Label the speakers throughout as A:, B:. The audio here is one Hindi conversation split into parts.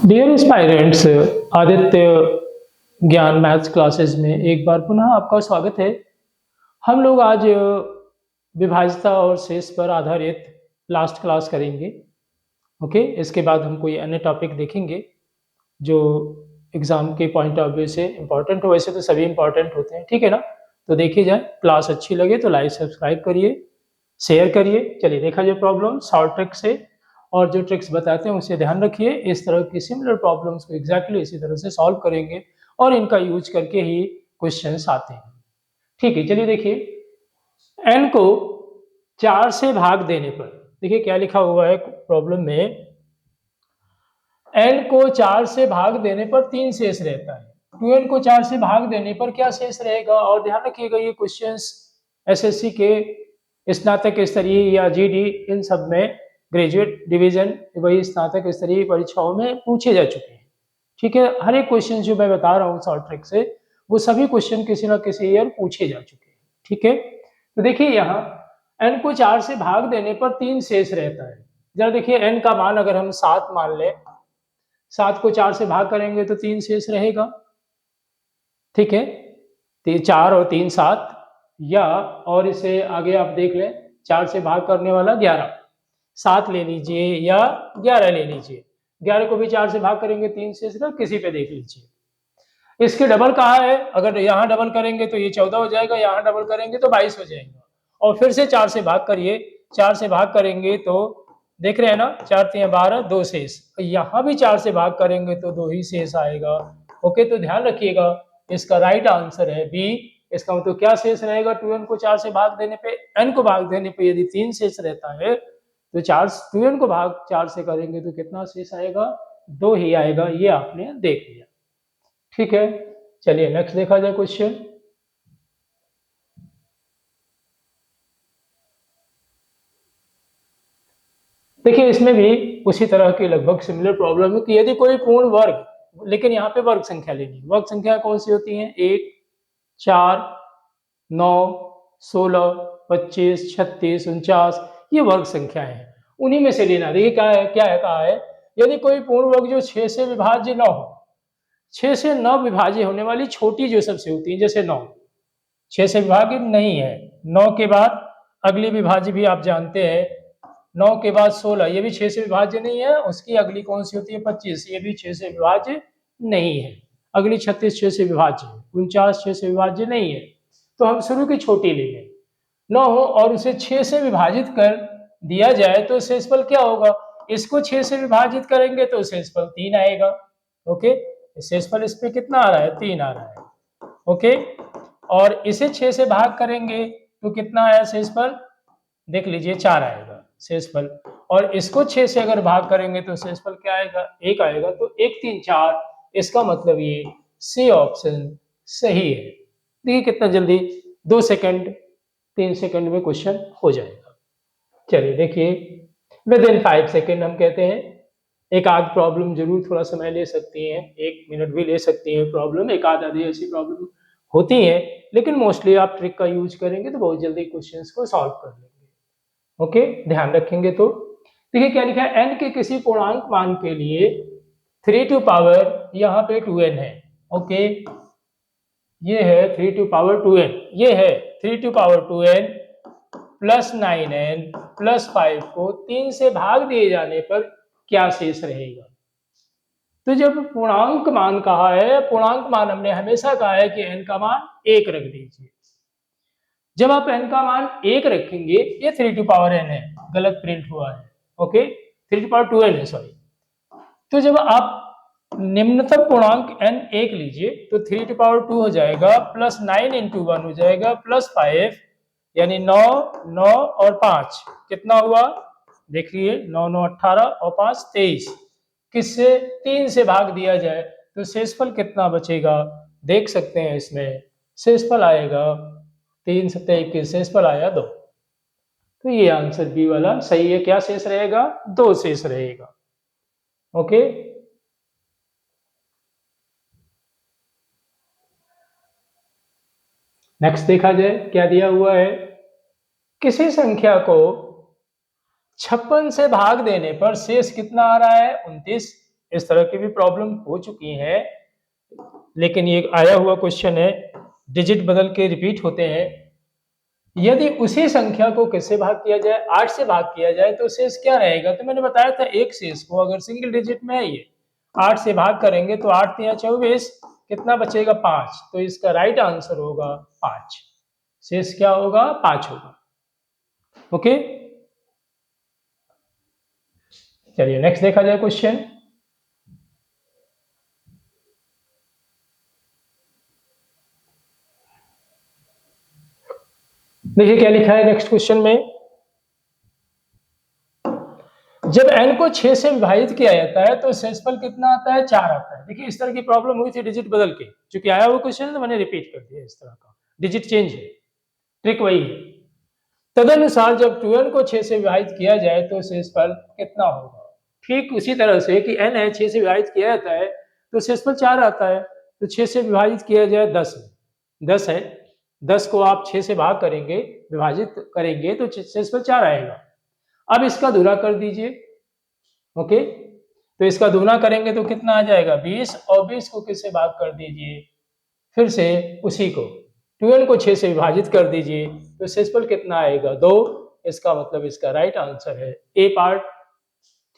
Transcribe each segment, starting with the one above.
A: डियर एस्पायरेंट्स, आदित्य ज्ञान मैथ्स क्लासेस में एक बार पुनः आपका स्वागत है। हम लोग आज विभाज्यता और शेष पर आधारित लास्ट क्लास करेंगे। ओके, इसके बाद हम कोई अन्य टॉपिक देखेंगे जो एग्जाम के पॉइंट ऑफ व्यू से इम्पोर्टेंट हो। वैसे तो सभी इम्पोर्टेंट होते हैं, ठीक है ना। तो देखी जाए, क्लास अच्छी लगे तो लाइक सब्सक्राइब करिए, शेयर करिए। चलिए देखा जाए प्रॉब्लम शॉर्ट ट्रिक से, और जो ट्रिक्स बताते हैं उसे ध्यान रखिए। इस तरह की सिमिलर प्रॉब्लम्स को एग्जैक्टली इसी तरह से सॉल्व करेंगे और इनका यूज करके ही क्वेश्चंस आते हैं। ठीक है, चलिए देखिए, n को 4 से भाग देने पर, देखिए क्या लिखा हुआ है प्रॉब्लम में, n को 4 से भाग देने पर 3 शेष रहता है। 2n को 4 से भाग देने पर क्या शेष रहेगा। और ध्यान रखिएगा, ये क्वेश्चंस एसएससी के स्नातक स्तरीय या जीडी इन सब में, ग्रेजुएट डिवीजन वही स्नातक स्तरीय परीक्षाओं में पूछे जा चुके हैं। ठीक है, हर एक क्वेश्चन जो मैं बता रहा हूँ शॉर्ट ट्रिक से, वो सभी क्वेश्चन किसी ना किसी ईयर पूछे जा चुके हैं। ठीक है, तो देखिए यहाँ n को 4 से भाग देने पर 3 शेष रहता है। जरा देखिए, n का मान अगर हम 7 मान लें, 7 को 4 से भाग करेंगे तो 3 शेष रहेगा। ठीक है, 4 और 3 7, या और इसे आगे आप देख लें, 4 से भाग करने वाला 11, 7 ले लीजिए या 11 ले लीजिए। 11 को भी 4 से भाग करेंगे 3 शेष रहा, किसी पे देख लीजिए। इसके डबल कहाँ है, अगर यहाँ डबल करेंगे तो ये 14 हो जाएगा, यहाँ डबल करेंगे तो 22 हो जाएगा। और फिर से 4 से भाग करिए, 4 से भाग करेंगे तो देख रहे हैं ना, 4 3 12, 2 शेष। यहाँ भी 4 से भाग करेंगे तो 2 ही शेष आएगा। ओके, तो ध्यान रखिएगा, इसका राइट आंसर है बी। इसका मतलब क्या शेष रहेगा, 2n को 4 से भाग देने पे, n को भाग देने पे यदि 3 शेष रहता है तो 2n को भाग 4 से करेंगे तो कितना शेष आएगा, 2 ही आएगा। ये आपने देख लिया। ठीक है, चलिए नेक्स्ट देखा जाए क्वेश्चन। देखिए, इसमें भी उसी तरह की लगभग सिमिलर प्रॉब्लम है कि यदि कोई पूर्ण वर्ग, लेकिन यहाँ पे वर्ग संख्या लेनी है। वर्ग संख्या कौन सी होती है, 1 4 9 16 25 36 49, ये वर्ग संख्या है, उन्हीं में से लेना। देखिए क्या है कहा है, यदि कोई पूर्ण वर्ग जो 6 से विभाज्य न हो, 6 से न विभाज्य होने वाली छोटी जो सबसे होती है, जैसे 9 6 से विभाज्य नहीं है, 9 के बाद अगली विभाज्य भी आप जानते हैं, 9 के बाद 16, ये भी 6 से विभाज्य नहीं है। उसकी अगली कौन सी होती है, 25, ये भी 6 से विभाज्य नहीं है। अगली 36 6 से विभाज्य है, 49 6 से विभाज्य नहीं है। तो हम शुरू की छोटी ले लें, 9 हो और उसे 6 से विभाजित कर दिया जाए तो शेषफल क्या होगा। इसको 6 से विभाजित करेंगे तो शेषफल 3 आएगा। ओके, शेषफल इस पे कितना आ रहा है, 3 आ रहा है। ओके, और इसे 6 से भाग करेंगे तो कितना आया शेषफल, देख लीजिए 4 आएगा शेषफल। और इसको 6 से अगर भाग करेंगे तो शेषफल क्या आएगा, 1 आएगा। तो 1 3 4, इसका मतलब ये सी ऑप्शन सही है। देखिए कितना जल्दी, 2 सेकंड 3 सेकंड में क्वेश्चन हो जाएगा। चलिए देखिए, विद इन 5 सेकंड हम कहते हैं। एक आध प्रॉब्लम जरूर थोड़ा समय ले सकती है, 1 मिनट भी ले सकती है प्रॉब्लम, एक आध आधी ऐसी प्रॉब्लम होती है, लेकिन मोस्टली आप ट्रिक का यूज करेंगे तो बहुत जल्दी क्वेश्चंस को सॉल्व कर लेंगे। ओके, ध्यान रखेंगे तो। देखिए क्या लिखा है, n के किसी पूर्णांक मान के लिए 3 टू पावर, यहाँ पे 2n है। ओके, ये है 3 टू पावर 2n, ये है 3 to power 2n plus 9n plus 5 को 3 से भाग दिए जाने पर क्या शेष रहेगा। तो जब पूर्णांक मान कहा है, पूर्णांक मान हमने हमेशा कहा है कि n का मान 1 रख दीजिए। जब आप n का मान 1 रखेंगे, ये 3 टू पावर n है, गलत प्रिंट हुआ है। ओके, 3 टू पावर 2n है, सॉरी। तो जब आप निम्नतम पूर्णांक n 1 लीजिए तो 3 टू पावर 2 हो जाएगा, प्लस 9 इंटू 1 हो जाएगा, प्लस 5, यानी 9 9 और 5 कितना हुआ, देखिए 9 9 18 और 5 23, किससे 3 से भाग दिया जाए तो शेषफल कितना बचेगा, देख सकते हैं इसमें शेषफल आएगा 3 7 21, शेषफल आया 2। तो ये आंसर बी वाला सही है। क्या शेष रहेगा, 2 शेष रहेगा। ओके, नेक्स्ट देखा जाए क्या दिया हुआ है। किसी संख्या को 56 से भाग देने पर शेष कितना आ रहा है, 29। इस तरह की भी प्रॉब्लम हो चुकी है, लेकिन ये आया हुआ क्वेश्चन है, डिजिट बदल के रिपीट होते हैं। यदि उसी संख्या को किससे भाग किया जाए, 8 से भाग किया जाए, तो शेष क्या रहेगा? तो मैंने बताया था एक शेष को अगर सिंगल डिजिट में है ये 8 से भाग करेंगे तो 8 तिया 24, कितना बचेगा? 5। तो इसका राइट आंसर होगा 5। शेष क्या होगा? 5 होगा। ओके, चलिए नेक्स्ट देखा जाए क्वेश्चन। देखिए क्या लिखा है नेक्स्ट क्वेश्चन में, जब n को 6 से विभाजित किया जाता है तो शेषफल कितना आता है? 4 आता है। देखिए इस तरह की प्रॉब्लम हुई थी डिजिट बदल के, क्योंकि आया हुआ क्वेश्चन तो मैंने रिपीट कर दिया। इस तरह का डिजिट चेंज है, ट्रिक वही है। तदनुसार जब 2n को 6 से विभाजित किया जाए तो शेषफल कितना होगा? ठीक उसी तरह से कि n है, 6 से विभाजित किया जाता है तो शेषफल 4 आता है। तो 6 से विभाजित किया जाए 10 है, 10 को आप 6 से भाग करेंगे, विभाजित करेंगे तो शेषफल 4 आएगा। अब इसका दूना कर दीजिए। ओके, तो इसका दूना करेंगे तो कितना आ जाएगा? 20, और 20 को किससे भाग कर दीजिए? फिर से उसी को 12 को 6 से विभाजित कर दीजिए, तो शेषफल कितना आएगा? 2। इसका मतलब इसका राइट आंसर है ए पार्ट।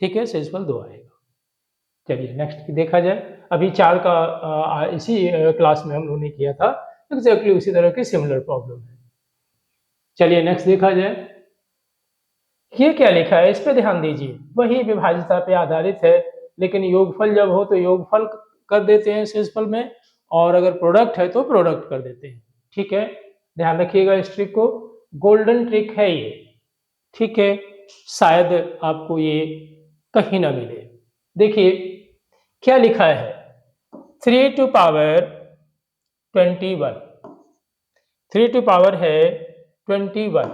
A: ठीक है, शेषफल 2 आएगा। चलिए नेक्स्ट देखा जाए। अभी 4 का इसी क्लास में हम लोगों ने किया था, एग्जैक्टली उसी तरह की सिमिलर प्रॉब्लम है। चलिए नेक्स्ट देखा जाए। ये क्या लिखा है, इस पे ध्यान दीजिए। वही विभाज्यता पे आधारित है, लेकिन योगफल जब हो तो योगफल कर देते हैं शेषफल में, और अगर प्रोडक्ट है तो प्रोडक्ट कर देते हैं। ठीक है, ध्यान रखिएगा इस ट्रिक को, गोल्डन ट्रिक है ये। ठीक है, शायद आपको ये कहीं ना मिले। देखिए क्या लिखा है, 3 टू पावर 21, 3 टू पावर है 21।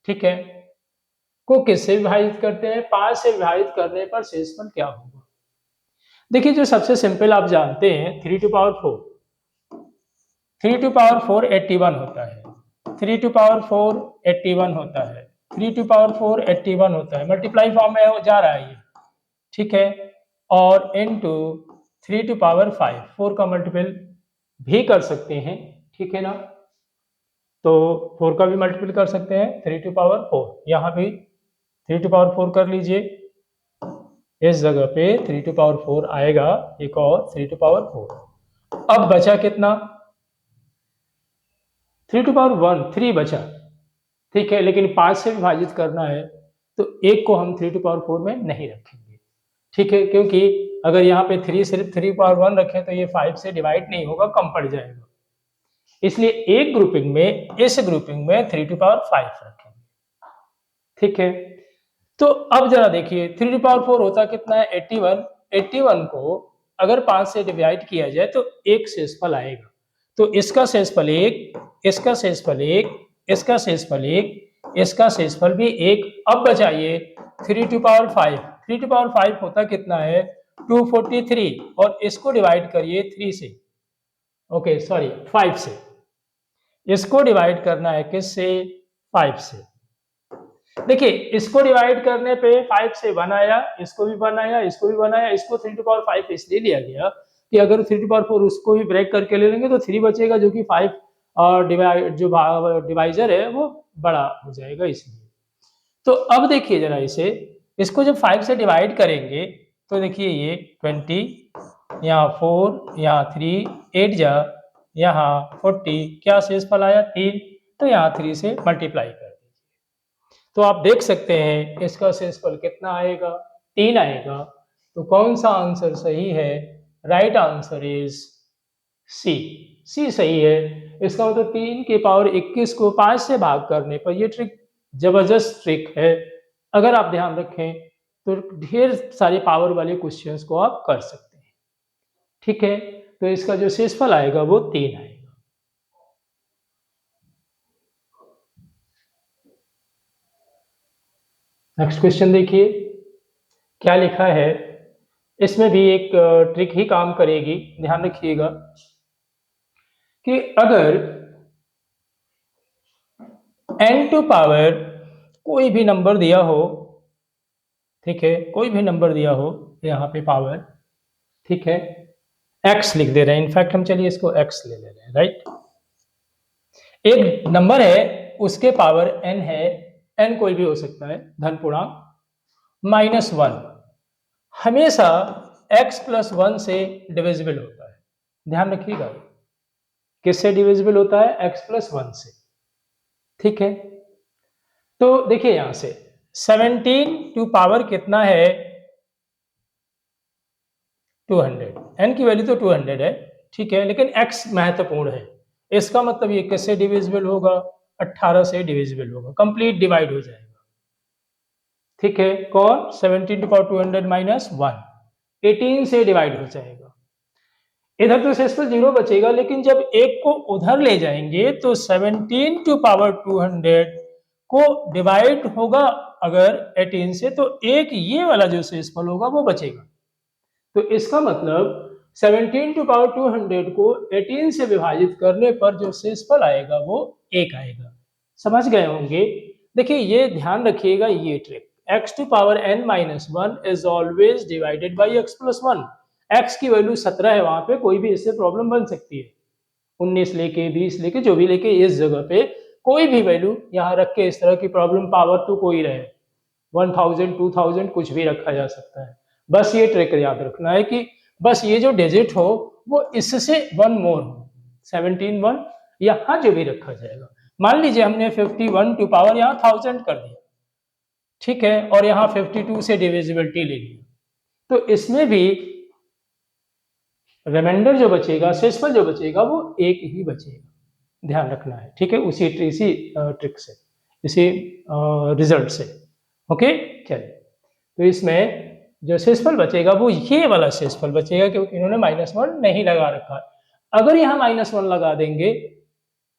A: ठीक है, को किससे विभाजित करते हैं? 5 से विभाजित करने पर शेषफल क्या होगा? देखिए जो सबसे सिंपल आप जानते हैं, 3 टू पावर 4, 3 टू पावर 4 81 होता है, 3 टू पावर 4 81 होता है, 3 टू पावर 4 81 होता है, मल्टीप्लाई फॉर्म में जा रहा है ये। ठीक है, और इनटू 3 टू पावर 5, 4 का मल्टीपल भी कर सकते हैं। ठीक है ना, तो 4 का भी मल्टीपल कर सकते हैं, 3 टू पावर 4, यहाँ भी 3 टू पावर 4 कर लीजिए, इस जगह पे 3 टू पावर 4 आएगा, एक और 3 टू पावर 4। अब बचा कितना? 3 टू पावर 1, 3 बचा। ठीक है, लेकिन 5 से विभाजित करना है तो एक को हम 3 टू पावर 4 में नहीं रखेंगे। ठीक है, क्योंकि अगर यहाँ पे 3 सिर्फ 3 पावर 1 रखें तो ये 5 से डिवाइड नहीं होगा, कम पड़ जाएगा। इसलिए एक ग्रुपिंग में, इस ग्रुपिंग में 3 टू पावर 5 रखेंगे। ठीक है, तो अब जरा देखिए 3 टू पावर 4 होता कितना है? 81। 81 को अगर 5 से डिवाइड किया जाए तो एक शेषफल आएगा। तो इसका शेषफल 1, इसका शेषफल 1, इसका शेषफल 1, इसका शेषफल भी 1। अब बचाइए 3 टू पावर 5, 3 टू पावर 5 होता कितना है? 243, और इसको डिवाइड करिए 3 से, ओके सॉरी 5 से। इसको डिवाइड करना है किससे? 5 से। देखिए इसको डिवाइड करने पे 5 से 1 आया, इसको भी 1 आया, इसको भी 1 आया, इसको 3 टू पावर 5 इसलिए लिया गया कि अगर 3 टू पावर 4 उसको भी ब्रेक करके ले लेंगे तो 3 बचेगा, जो कि 5 और डिवाइजर है वो बड़ा हो जाएगा, इसलिए। तो अब देखिए जरा इसे, इसको जब 5 से डिवाइड करेंगे तो देखिए ये 20, यहाँ 4, यहाँ 3, 8 जा, यहाँ 40, क्या शेषफल आया? 3। तो यहाँ 3 से मल्टीप्लाई कर, तो आप देख सकते हैं इसका शेषफल कितना आएगा? 3 आएगा। तो कौन सा आंसर सही है? Right answer is C. C सही है। इसका मतलब 3 की पावर 21 को 5 से भाग करने पर, ये ट्रिक जबरदस्त ट्रिक है। अगर आप ध्यान रखें तो ढेर सारे पावर वाले क्वेश्चंस को आप कर सकते हैं। ठीक है, तो इसका जो शेषफल आएगा वो 3 आएगा। नेक्स्ट क्वेश्चन देखिए क्या लिखा है, इसमें भी एक ट्रिक ही काम करेगी। ध्यान रखिएगा कि अगर n टू पावर कोई भी नंबर दिया हो, ठीक है, कोई भी नंबर दिया हो यहाँ पे पावर, ठीक है, x लिख दे रहे हैं, इनफैक्ट हम चलिए इसको x ले रहे हैं, राइट। एक नंबर है, उसके पावर n है, n कोई भी हो सकता है, धन पूर्णांक, -1 हमेशा x प्लस 1 से डिविजिबल होता है, ध्यान रखिएगा। किससे डिविजिबल होता है? x प्लस 1 से। ठीक है, तो देखिए यहां से 17 टू पावर कितना है? 200, n की वैल्यू तो 200 है, ठीक है, लेकिन x महत्वपूर्ण है। इसका मतलब ये किससे डिविजिबल होगा? 18 से डिविजिबल होगा, कंप्लीट डिवाइड हो जाएगा। ठीक है, कौन? 17 टू पावर 200 माइनस 1, 18 से डिवाइड हो जाएगा। इधर तो शेषफल 0 बचेगा, लेकिन जब एक को उधर ले जाएंगे तो 17 टू पावर 200 को डिवाइड होगा अगर 18 से, तो एक ये वाला जो शेषफल होगा वो बचेगा। तो इसका मतलब 17 टू पावर 200 को 18 से विभाजित करने पर जो शेषफल आएगा वो 1 आएगा। समझ गए होंगे। देखिए ये ध्यान रखिएगा, ये trick, x to power n minus 1 is always divided by x plus 1। x की वैल्यू 17 है, वहां पे कोई भी इससे प्रॉब्लम बन सकती है, 19 लेके 20 लेके जो भी लेके, इस जगह पे कोई भी वैल्यू यहाँ रख के इस तरह की प्रॉब्लम, पावर तो कोई रहे, 1000 2000 कुछ भी रखा जा सकता है। बस ये ट्रिक याद रखना है कि बस ये जो डिजिट हो वो इससे 1 मोर हो, 17 1, यहाँ जो भी रखा जाएगा। मान लीजिए हमने 51 टू पावर यहाँ 1000 कर दिया, ठीक है, और यहाँ 52 से डिविजिबिलिटी ले ली, तो इसमें भी रिमाइंडर जो बचेगा, शेषफल जो बचेगा वो 1 ही बचेगा, ध्यान रखना है। ठीक है, उसी ट्रिक से, इसी रिजल्ट से। ओके, चलिए, तो इसमें जो शेषफल बचेगा वो ये वाला शेषफल बचेगा, क्योंकि इन्होंने -1 नहीं लगा रखा है। अगर यहाँ -1 लगा देंगे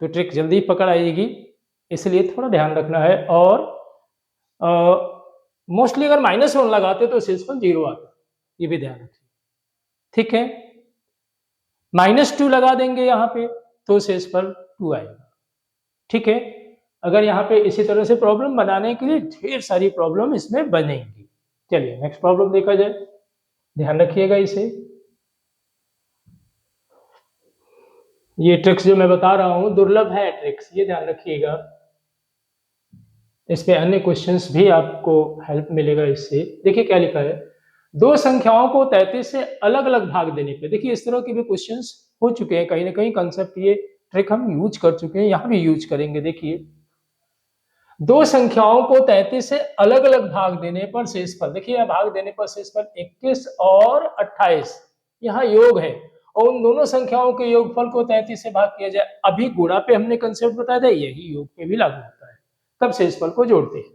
A: तो ट्रिक जल्दी पकड़ आएगी, इसलिए थोड़ा ध्यान रखना है। और मोस्टली अगर -1 लगाते तो शेषफल 0 आता, ये भी ध्यान रखिए। ठीक है, -2 लगा देंगे यहाँ पे तो शेषफल 2 आएगा। ठीक है, अगर यहाँ पे इसी तरह से प्रॉब्लम बनाने के लिए ढेर सारी प्रॉब्लम इसमें बनेंगी। चलिए नेक्स्ट प्रॉब्लम देखा जाए, ध्यान रखिएगा इसे। ये ट्रिक्स जो मैं बता रहा हूं दुर्लभ है ट्रिक्स, ये ध्यान रखिएगा। इस पे अन्य क्वेश्चंस भी आपको हेल्प मिलेगा इससे। देखिए क्या लिखा है, दो संख्याओं को 33 से अलग अलग भाग देने पे, देखिए इस तरह के भी क्वेश्चंस हो चुके हैं, कहीं ना कहीं कंसेप्ट ये ट्रिक हम यूज कर चुके हैं, यहाँ भी यूज करेंगे। देखिए दो संख्याओं को 33 से अलग अलग भाग देने पर शेषफल, देखिए भाग देने पर शेषफल 21 और 28, यहाँ योग है, और उन दोनों संख्याओं के योगफल को 33 से भाग किया जाए। अभी गुणा पे हमने कंसेप्ट बताया था, यही योग पे भी लागू होता है, तब शेषफल को जोड़ते हैं।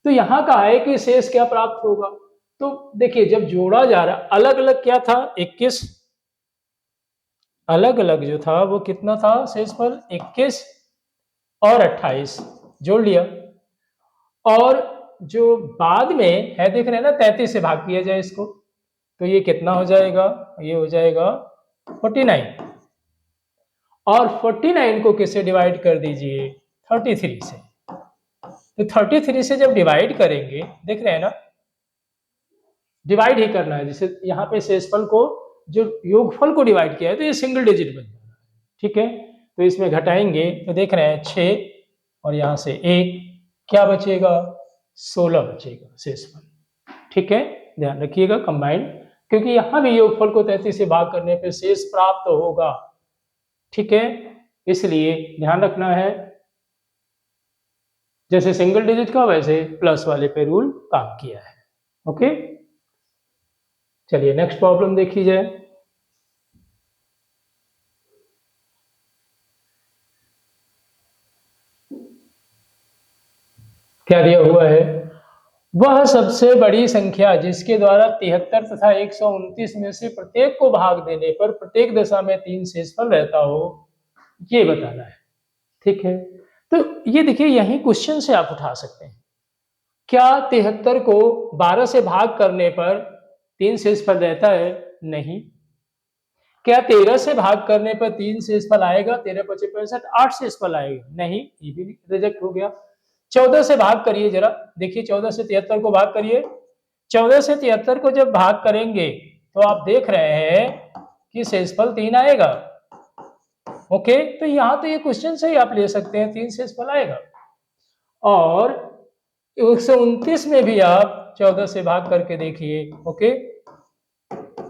A: तो यहाँ कहा है कि शेष क्या प्राप्त होगा, तो देखिए जब जोड़ा जा रहा, अलग अलग क्या था, 21, अलग अलग जो था वो कितना था शेषफल, 21 और 28 जोड़ लिया, और जो बाद में है देख रहे हैं ना 33 से भाग किया जाए इसको, तो ये कितना हो जाएगा, ये हो जाएगा 49, और 49 को किससे डिवाइड कर दीजिए, 33 से। तो 33 से जब डिवाइड करेंगे, देख रहे हैं ना, डिवाइड ही करना है, जैसे यहाँ पे शेषफल को, जो योगफल को डिवाइड किया है, तो ये सिंगल डिजिट बन जाएगा। ठीक है, तो इसमें घटाएंगे तो देख रहे हैं 6 और यहाँ से 1, क्या बचेगा, 16 बचेगा शेषफल। ठीक है, ध्यान रखिएगा कंबाइंड, क्योंकि यहाँ भी योगफल को 33 से भाग करने पे शेष प्राप्त होगा। ठीक है, इसलिए ध्यान रखना है, जैसे सिंगल डिजिट का वैसे प्लस वाले पे रूल काम किया है। ओके, चलिए नेक्स्ट प्रॉब्लम देखी जाए। क्या दिया हुआ है, वह सबसे बड़ी संख्या जिसके द्वारा 73 तथा 129 में से प्रत्येक को भाग देने पर प्रत्येक दशा में 3 शेषफल रहता हो, ये बताना है। ठीक है, तो ये देखिए यही क्वेश्चन से आप उठा सकते हैं, क्या 73 को 12 से भाग करने पर 3 शेषफल रहता है, नहीं। क्या 13 से भाग करने पर 3 शेषफल आएगा, 13 पचे 65, 8 शेषफल आएगा, नहीं, ये भी रिजेक्ट हो गया। 14 से भाग करिए जरा, देखिए 14 से 73 को भाग करिए, 14 से 73 को जब भाग करेंगे तो आप देख रहे हैं कि शेषफल 3 आएगा। ओके, तो यहाँ तो ये क्वेश्चन से ही आप ले सकते हैं 3 शेषफल आएगा। और 129 में भी आप 14 से भाग करके देखिए, ओके,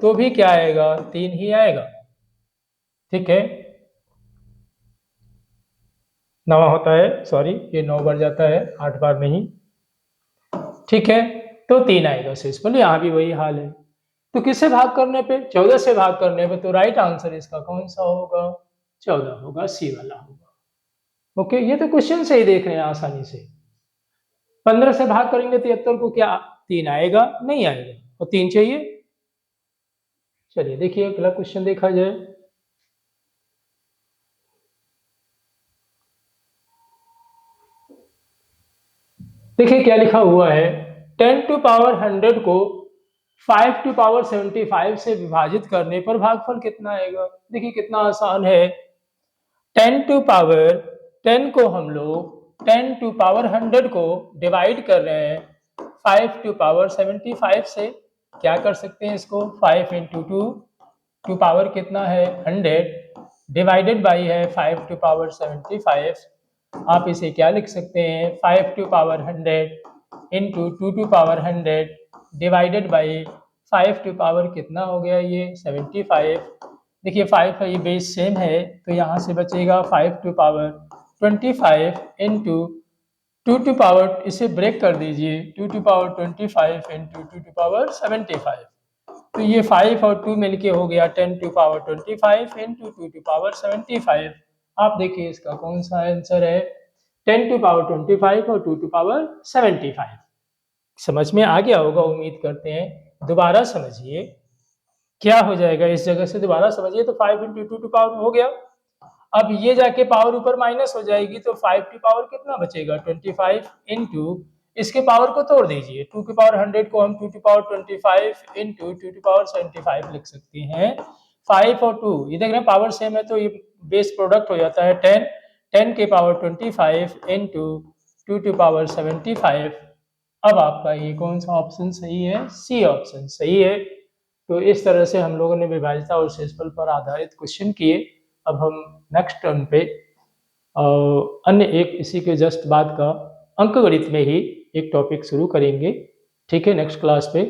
A: तो भी क्या आएगा, 3 ही आएगा। ठीक है, 9 होता है, सॉरी ये 9 बार जाता है, 8 बार नहीं। ठीक है, तो 3 आएगा शेषफल, यहाँ भी वही हाल है। तो किससे भाग करने पे, 14 से भाग करने पे, तो राइट आंसर इसका कौन सा होगा, 14 होगा, सी वाला होगा। ओके, ये तो क्वेश्चन से ही देख रहे हैं आसानी से। 15 से भाग करेंगे 73 को, क्या 3 आएगा, नहीं आएगा, और 3 चाहिए। चलिए देखिए अगला क्वेश्चन देखा जाए। देखिए क्या लिखा हुआ है, 10 टू पावर 100 को 5 टू पावर 75 से विभाजित करने पर भागफल कितना आएगा। देखिए कितना आसान है, 10 टू पावर 10 को हम लोग 10 टू पावर 100 को डिवाइड कर रहे हैं 5 टू पावर 75 से। क्या कर सकते हैं इसको, 5 इंटू टू पावर कितना है 100 डिवाइडेड बाई है 5 टू पावर 75। आप इसे क्या लिख सकते हैं, 5 to power 100 into to power 100 divided by 5 to power कितना हो गया ये 75। देखिए 5 का ये बेस सेम है, तो यहाँ से बचेगा 5 to power 25 into to power, इसे ब्रेक कर दीजिए, 2 to power 25 into to power 75। तो ये 5 और 2 मिलके हो गया 10 to power 25 into to power 75। आप देखिए इसका कौन सा आंसर है, 10 टू पावर 25 और 2 टू पावर 75। समझ में आ गया होगा उम्मीद करते हैं। दोबारा समझिए क्या हो जाएगा, इस जगह से दोबारा समझिए, तो 5 इंटू टू पावर हो गया। अब ये जाके पावर ऊपर माइनस हो जाएगी, तो 5 की पावर कितना बचेगा 25 इंटू, इसके पावर को तोड़ दीजिए, 2 की पावर 100 को हम 2 की पावर 25 इंटू 2 की पावर 75 लिख सकते हैं। 5 और 2 ये देख रहे हैं पावर सेम है, तो ये बेस प्रोडक्ट हो जाता है 10 के पावर 25 इंटू 2 की पावर 75। अब आपका ये कौन सा ऑप्शन सही है, सी ऑप्शन सही है। तो इस तरह से हम लोगों ने विभाज्यता और शेषफल पर आधारित क्वेश्चन किए। अब हम नेक्स्ट टर्न पे अन्य एक इसी के जस्ट बाद का अंकगणित में ही एक टॉपिक शुरू करेंगे। ठीक है, नेक्स्ट क्लास पे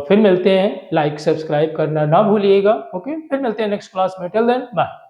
A: फिर मिलते हैं, लाइक सब्सक्राइब करना ना भूलिएगा। ओके, फिर मिलते हैं नेक्स्ट क्लास में, टिल देन बाय।